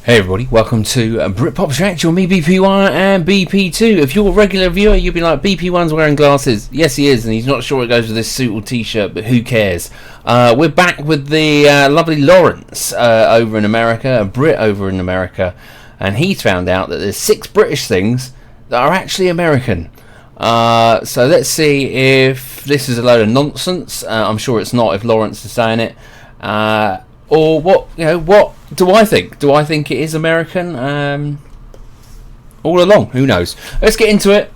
Hey everybody, welcome to Brit Reacts To, me BP1 and BP2. If you're a regular viewer, you'll be like, BP1's wearing glasses. Yes, he is, and he's not sure it goes with this suit or t-shirt, but who cares? We're back with the lovely Lawrence over in America, a Brit over in America, and he's found out that there's 6 British things that are actually American. So let's see if this is a load of nonsense. I'm sure it's not if Lawrence is saying it. Or what, what do I think? Do I think it is American? All along, who knows? Let's get into it.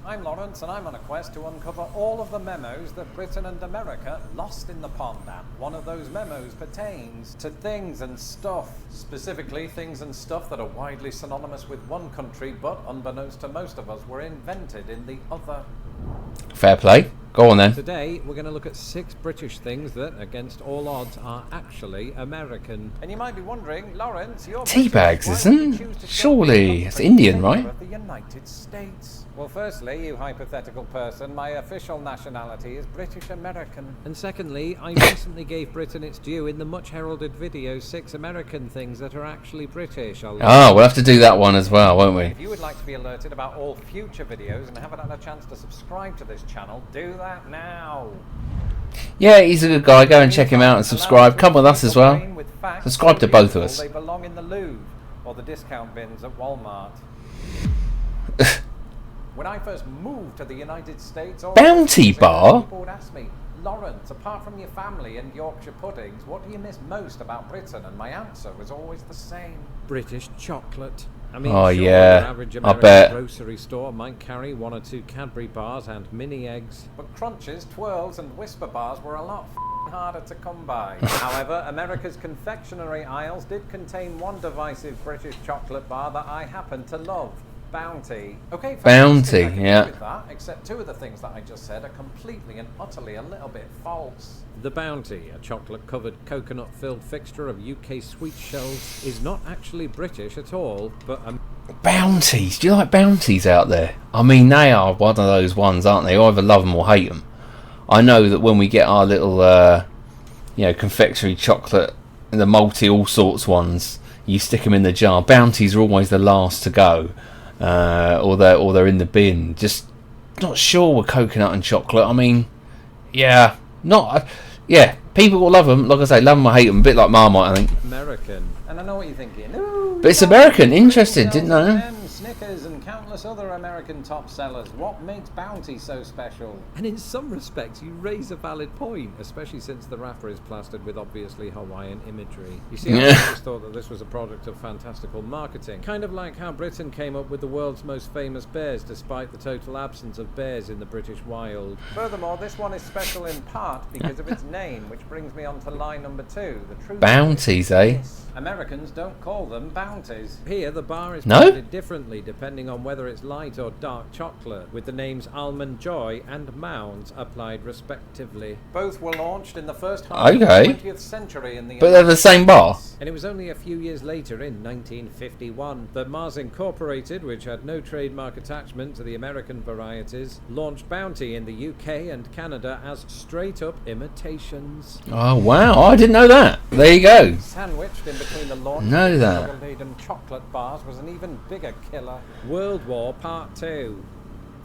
I'm Lawrence, and I'm on a quest to uncover all of the memos that Britain and America lost in the pond. And one of those memos pertains to things and stuff. Specifically, things and stuff that are widely synonymous with one country, but unbeknownst to most of us, were invented in the other. Fair play. Go on then. Today, we're going to look at 6 British things that, against all odds, are actually American. And you might be wondering, Lawrence, you're Teabags, isn't? Surely it's Indian, right? Of the United States. Well, firstly, you hypothetical person, my official nationality is British American. And secondly, I recently gave Britain its due in the much heralded video 6 American things that are actually British. Oh, we'll have to do that one as well, won't we? If you would like to be alerted about all future videos and haven't had a chance to subscribe to this channel, do that now. Yeah, he's a good guy. Go and check him out and subscribe. Come with us as well. Subscribe to both of us. They belong in the Louvre or the discount bins at Walmart. When I first moved to the United States, Bounty Bar? People would ask me, Lawrence, apart from your family and Yorkshire puddings, what do you miss most about Britain? And my answer was always the same. British chocolate. I mean, oh sure, yeah, your average I American bet. Grocery store might carry 1 or 2 Cadbury bars and mini eggs, but Crunches, Twirls and Whisper bars were a lot harder to come by. However, America's confectionery aisles did contain one divisive British chocolate bar that I happen to love. Bounty. Okay, Bounty, yeah. With that, except 2 of the things that I just said are completely and utterly a little bit false. The Bounty, a chocolate-covered coconut-filled fixture of UK sweet shells, is not actually British at all, but Bounties. Do you like Bounties out there? I mean, they are one of those ones, aren't they? You either love them or hate them. I know that when we get our little, confectionery chocolate, the multi all sorts ones, you stick them in the jar. Bounties are always the last to go. Or they're in the bin. Just not sure with coconut and chocolate. I mean, yeah, people will love them. Like I say, love them or hate them. A bit like Marmite, I think. American. And I know what you're thinking. Ooh, but it's American. Interesting, didn't know. Snickers and countless other American top sellers. What makes Bounty so special? And in some respects, you raise a valid point, especially since the wrapper is plastered with obviously Hawaiian imagery. You see, I always thought that this was a product of fantastical marketing. Kind of like how Britain came up with the world's most famous bears, despite the total absence of bears in the British wild. Furthermore, this one is special in part because of its name, which brings me on to line number 2. The truth Bounties, eh? Americans don't call them bounties. Here, the bar is branded differently depending on whether it's light or dark chocolate, with the names Almond Joy and Mounds applied respectively. Both were launched in the first half of the 20th century in the but they're the same bar. And it was only a few years later, in 1951, that Mars Incorporated, which had no trademark attachment to the American varieties, launched Bounty in the UK and Canada as straight-up imitations. Oh wow, I didn't know that. There you go. Sandwiched in between the launch and chocolate bars was an even bigger killer. World War Part 2.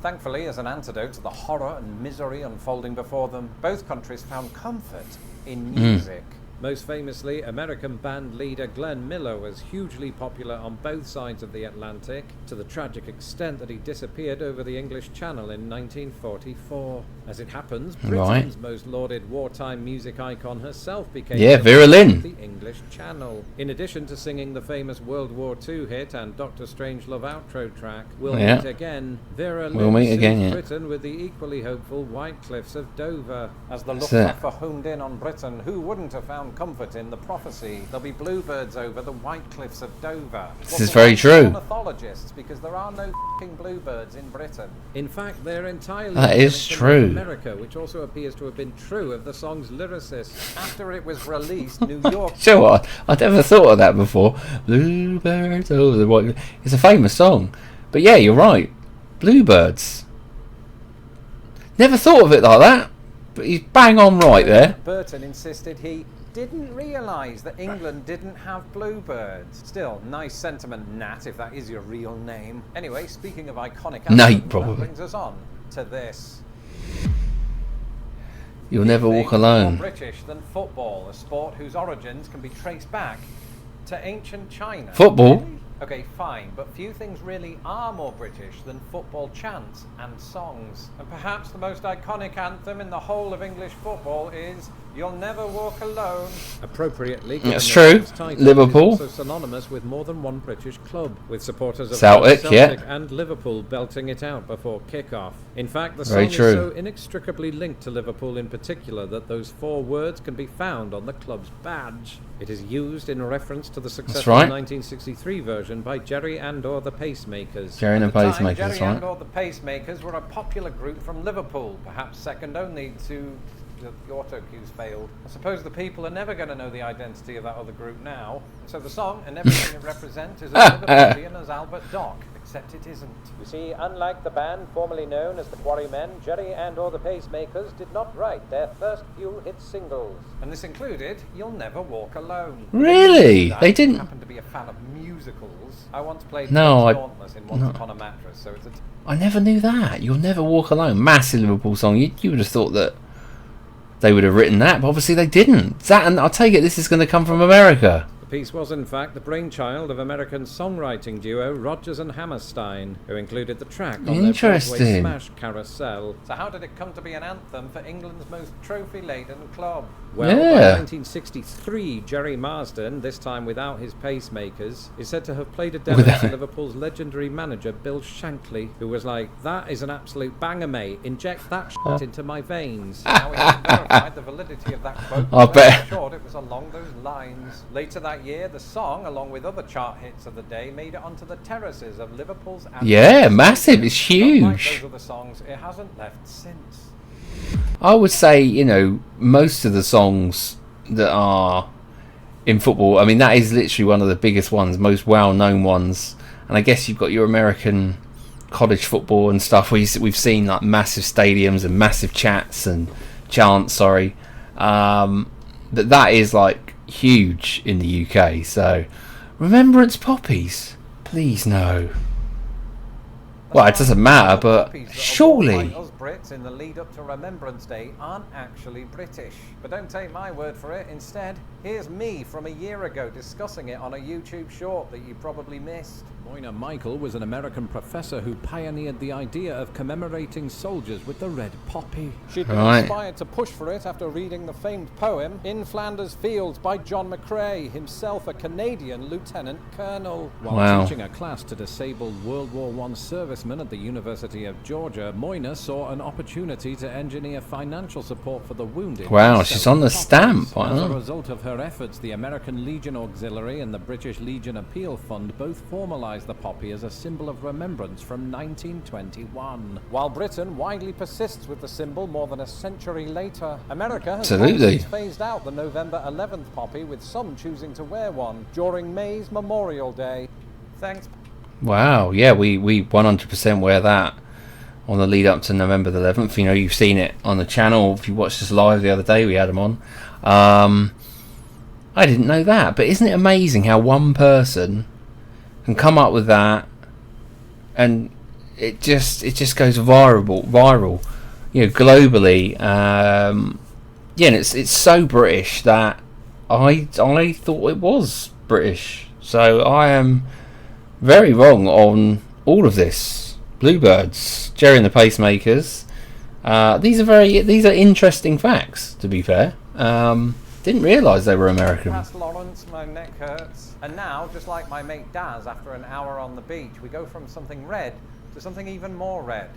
Thankfully, as an antidote to the horror and misery unfolding before them, both countries found comfort in music. Most famously, American band leader Glenn Miller was hugely popular on both sides of the Atlantic, to the tragic extent that he disappeared over the English Channel in 1944. As it happens, Britain's most lauded wartime music icon herself became Vera Lynn. The English Channel. In addition to singing the famous World War II hit and Dr. Strangelove outro track, We'll Meet Again, Vera Lynn suits Britain with the equally hopeful White Cliffs of Dover. As the Luftwaffe honed in on Britain, who wouldn't have found comfort in the prophecy? There'll be bluebirds over the White Cliffs of Dover. This is very true. Ornithologists, because there are no f***ing bluebirds in Britain. In fact, they're entirely that is true. America, which also appears to have been true of the song's lyricist. After it was released, New York. Sure, what? I'd never thought of that before. Bluebirds over the White. It's a famous song, but yeah, you're right. Bluebirds. Never thought of it like that, but he's bang on right there. Burton insisted he didn't realise that England didn't have bluebirds. Still, nice sentiment, Nat, if that is your real name. Anyway, speaking of iconic anthems, Nate, probably. that brings us on to this. You'll never walk alone. More British than football, a sport whose origins can be traced back to ancient China. Football? Really? Okay, fine, but few things really are more British than football chants and songs. And perhaps the most iconic anthem in the whole of English football is "You'll Never Walk Alone." Appropriately, that's true. Liverpool. Is also synonymous with more than one British club, with supporters of Celtic, Celtic and Liverpool belting it out before kick-off. In fact, the song is so inextricably linked to Liverpool in particular that those 4 words can be found on the club's badge. It is used in reference to the successful 1963 version by Jerry and or the Pacemakers. Jerry and the Pacemakers, Jerry and or the Pacemakers were a popular group from Liverpool, perhaps second only to the auto cues failed. I suppose the people are never going to know the identity of that other group now. So the song and everything it represents is as Liverpoolian as Albert Dock, except it isn't. You see, unlike the band formerly known as the Quarrymen, Jerry and or the Pacemakers did not write their first few hit singles. And this included "You'll Never Walk Alone." Really? They didn't happen to be a fan of musicals. I once played Dauntless in Once Upon a Mattress, so it's a I never knew that. "You'll Never Walk Alone." Massive Liverpool song. You would have thought that they would have written that, but obviously they didn't. That, and I'll take it this is going to come from America. The piece was in fact the brainchild of American songwriting duo Rodgers and Hammerstein, who included the track on their Broadway smash Carousel. So how did it come to be an anthem for England's most trophy-laden club? Well, by 1963, Jerry Marsden, this time without his pacemakers, is said to have played a demo to Liverpool's legendary manager Bill Shankly, who was like, "That is an absolute banger, mate. Inject that shit into my veins." Now we haven't verified the validity of that quote. I bet. I'm sure it was along those lines. Later that year, the song, along with other chart hits of the day, made it onto the terraces of Liverpool's. Yeah, massive. It's huge. Like those other songs, it hasn't left since. I would say, you know, most of the songs that are in football, I mean, that is literally one of the biggest ones, most well-known ones. And I guess you've got your American college football and stuff where we've seen like massive stadiums and massive chants. That is like huge in the UK. So, Remembrance poppies? Please no. Well, it doesn't matter, but surely. Us Brits in the lead up to Remembrance Day aren't actually British. But don't take my word for it. Instead, here's me from a year ago discussing it on a YouTube short that you probably missed. Moina Michael was an American professor who pioneered the idea of commemorating soldiers with the red poppy. She'd been inspired to push for it after reading the famed poem "In Flanders Fields" by John McCrae, himself a Canadian lieutenant colonel. While teaching a class to disabled World War I servicemen at the University of Georgia, Moina saw an opportunity to engineer financial support for the wounded. Wow, she's on the stamp. As a result of her efforts, the American Legion Auxiliary and the British Legion Appeal Fund both formalized the poppy as a symbol of remembrance from 1921. While Britain widely persists with the symbol more than a century later, America has phased out the November 11th poppy, with some choosing to wear one during May's Memorial Day. Thanks. Wow, yeah, we 100% wear that on the lead up to November the 11th. You know, you've seen it on the channel. If you watched us live the other day, we had them on. I didn't know that, but isn't it amazing how one person can come up with that and it just goes viral, you know, globally. Yeah, and it's so British that I thought it was British. So I am very wrong on all of this. Bluebirds, Jerry and the Pacemakers. These are interesting facts, to be fair. Didn't realise they were American. Lawrence, my neck hurts. And now, just like my mate Daz, after an hour on the beach, we go from something red to something even more red.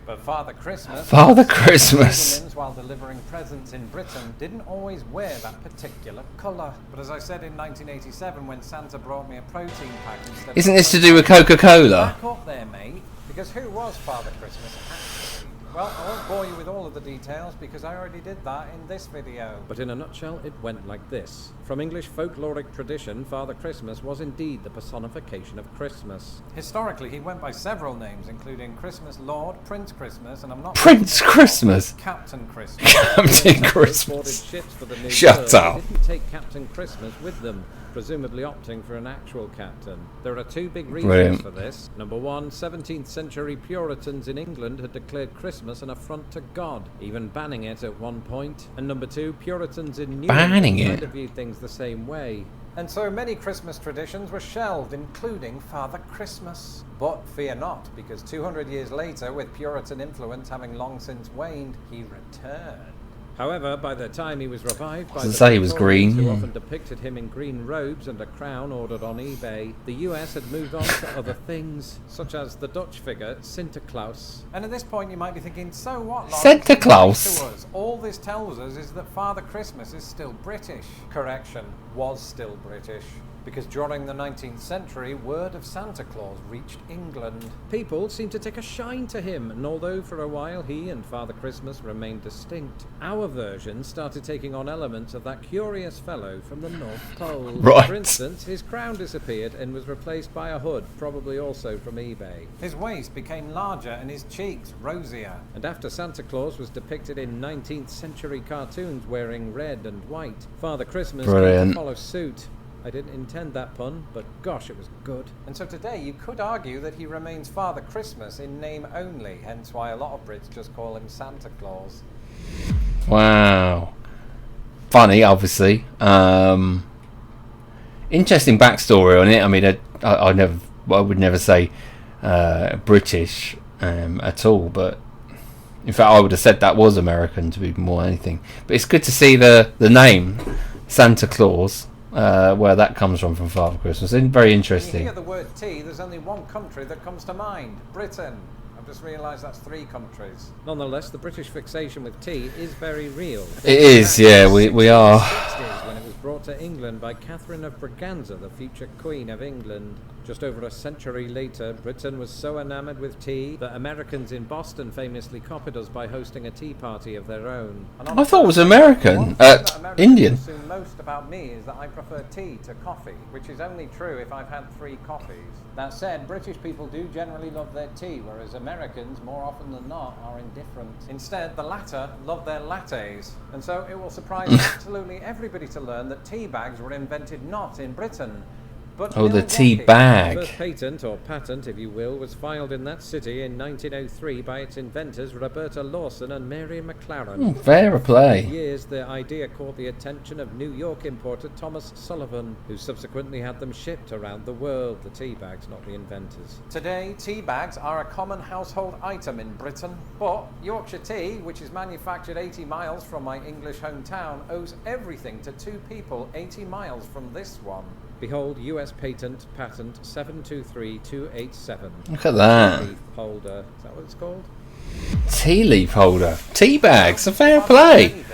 But Father Christmas, while delivering presents in Britain, didn't always wear that particular colour. But as I said in 1987, when Santa brought me a protein pack instead of... Isn't this to do with Coca-Cola? Back up there, mate. Because who was Father Christmas actually? Well, I won't bore you with all of the details because I already did that in this video. But in a nutshell, it went like this. From English folkloric tradition, Father Christmas was indeed the personification of Christmas. Historically, he went by several names, including Christmas Lord, Prince Christmas, and I'm not... Prince Christmas? Captain Christmas. Captain Christmas. Ships for the new Shut up. They didn't take Captain Christmas with them, presumably opting for an actual captain. There are two big reasons for this. Number one, 17th century Puritans in England had declared Christmas an affront to God, even banning it at one point. And number two, Puritans in New England kind of viewed things the same way. And so many Christmas traditions were shelved, including Father Christmas. But fear not, because 200 years later, with Puritan influence having long since waned, he returned. However, by the time he was revived by the he was green, who often depicted him in green robes and a crown ordered on eBay, the US had moved on to other things, such as the Dutch figure Santa Claus. And at this point you might be thinking, so what, Lawrence? Santa Claus? All this tells us is that Father Christmas is still British. Correction, was still British. Because during the 19th century, word of Santa Claus reached England. People seemed to take a shine to him, and although for a while he and Father Christmas remained distinct, our version started taking on elements of that curious fellow from the North Pole. Right. For instance, his crown disappeared and was replaced by a hood, probably also from eBay. His waist became larger and his cheeks rosier. And after Santa Claus was depicted in 19th century cartoons wearing red and white, Father Christmas came to follow suit. I didn't intend that pun, but gosh, it was good. And so today you could argue that he remains Father Christmas in name only, hence why a lot of Brits just call him Santa Claus. Wow. Funny, obviously. Interesting backstory on it. I mean, I would never say British at all, but in fact I would have said that was American to be more anything. But it's good to see the name Santa Claus. Where that comes from Father Christmas. Very interesting. When you hear the word tea, there's only one country that comes to mind, Britain. I've just realised that's 3 countries. Nonetheless, the British fixation with tea is very real. It is, yeah, we are. When it was brought to England by Catherine of Braganza, the future Queen of England. Just over a century later, Britain was so enamoured with tea that Americans in Boston famously copied us by hosting a tea party of their own. I thought it was American. Indian. What assume most about me is that I prefer tea to coffee, which is only true if I've had 3 coffees. That said, British people do generally love their tea, whereas Americans, more often than not, are indifferent. Instead, the latter love their lattes. And so it will surprise absolutely everybody to learn that tea bags were invented not in Britain, but the tea bag. The first patent, or patent if you will, was filed in that city in 1903 by its inventors Roberta Lawson and Mary McLaren. Fair play. For years, the idea caught the attention of New York importer Thomas Sullivan, who subsequently had them shipped around the world. The tea bags, not the inventors. Today, tea bags are a common household item in Britain, but Yorkshire tea, which is manufactured 80 miles from my English hometown, owes everything to 2 people 80 miles from this one. Behold, US patent 723287. Look at that. Tea leaf holder. Is that what it's called? Tea leaf holder. Tea bags. A fair play.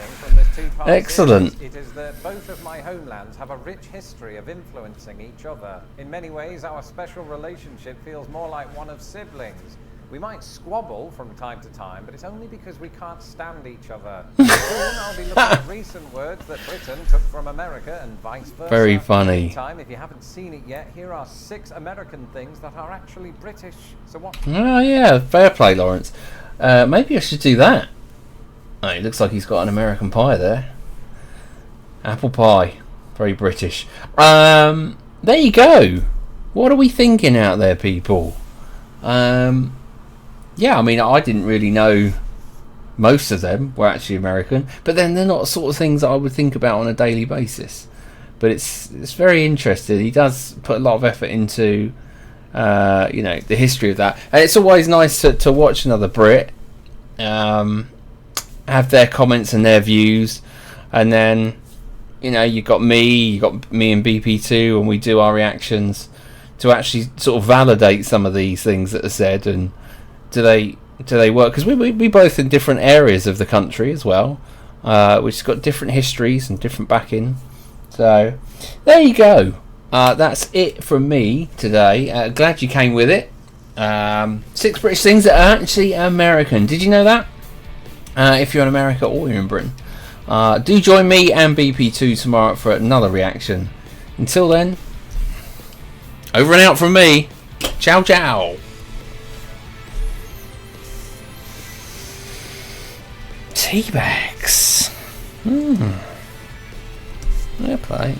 Excellent. It is that both of my homelands have a rich history of influencing each other. In many ways, our special relationship feels more like one of siblings. We might squabble from time to time, but it's only because we can't stand each other. Soon I'll be looking at recent words that Britain took from America and vice versa. Very funny. Meantime, if you haven't seen it yet, here are 6 American things that are actually British. So what? Oh yeah, fair play, Lawrence. Maybe I should do that. Oh, it looks like he's got an American pie there. Apple pie. Very British. There you go. What are we thinking out there, people? Yeah, I mean, I didn't really know most of them were actually American, but then they're not sort of things that I would think about on a daily basis. But it's very interesting. He does put a lot of effort into, the history of that, and it's always nice to watch another Brit have their comments and their views, and then you got me and BP2, and we do our reactions to actually sort of validate some of these things that are said, and do they work? Because we both in different areas of the country as well, which has got different histories and different backing. So there you go. That's it from me today. Glad you came with it. 6 British things that are actually American. Did you know that? if you're in America or you're in Britain. Do join me and BP2 tomorrow for another reaction. Until then, over and out from me. Ciao, ciao. Tea bags. Fair play.